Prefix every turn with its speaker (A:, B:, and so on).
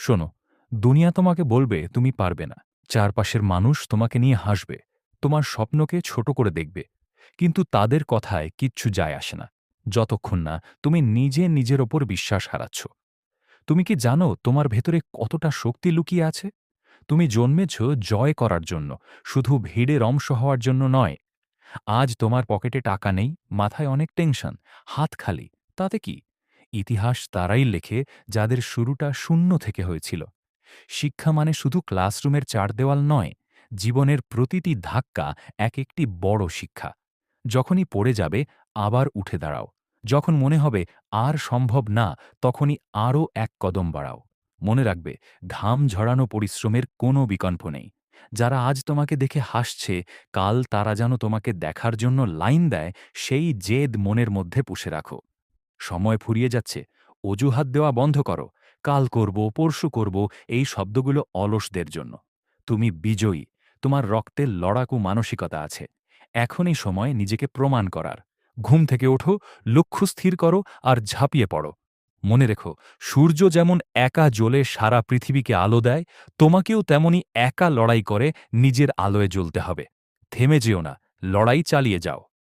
A: শোনো, দুনিয়া তোমাকে বলবে তুমি পারবে না। চারপাশের মানুষ তোমাকে নিয়ে হাসবে, তোমার স্বপ্নকে ছোট করে দেখবে। কিন্তু তাদের কথায় কিচ্ছু যায় আসে না, যতক্ষণ না তুমি নিজে নিজের ওপর বিশ্বাস হারাচ্ছ। তুমি কি জানো তোমার ভেতরে কতটা শক্তি লুকিয়ে আছে? তুমি জন্মেছ জয় করার জন্য, শুধু ভিড়ের অংশ হওয়ার জন্য নয়। আজ তোমার পকেটে টাকা নেই, মাথায় অনেক টেনশন, হাত খালি। তাতে কি? ইতিহাস তারাই লেখে যাদের শুরুটা শূন্য থেকে হয়েছিল। শিক্ষা মানে শুধু ক্লাসরুমের চার দেওয়াল নয়, জীবনের প্রতিটি ধাক্কা এক একটি বড় শিক্ষা। যখনই পড়ে যাবে, আবার উঠে দাঁড়াও। যখন মনে হবে আর সম্ভব না, তখনই আরও এক কদম বাড়াও। মনে রাখবে, ঘাম ঝরানো পরিশ্রমের কোনো বিকল্প নেই। যারা আজ তোমাকে দেখে হাসছে, কাল তারা যেন তোমাকে দেখার জন্য লাইন দেয়, সেই জেদ মনের মধ্যে পুষে রাখো। সময় ফুরিয়ে যাচ্ছে, অজুহাত দেওয়া বন্ধ করো। কাল করব, পরশু করব, এই শব্দগুলো অলসদের জন্য। তুমি বিজয়ী, তোমার রক্তে লড়াকু মানসিকতা আছে। এখনই সময় নিজেকে প্রমাণ করার। ঘুম থেকে ওঠো, লক্ষ্য স্থির করো আর ঝাঁপিয়ে পড়ো। মনে রেখো, সূর্য যেমন একা জ্বলে সারা পৃথিবীকে আলো দেয়, তোমাকেও তেমনি একা লড়াই করে নিজের আলোয় জ্বলতে হবে। থেমে যেও না, লড়াই চালিয়ে যাও।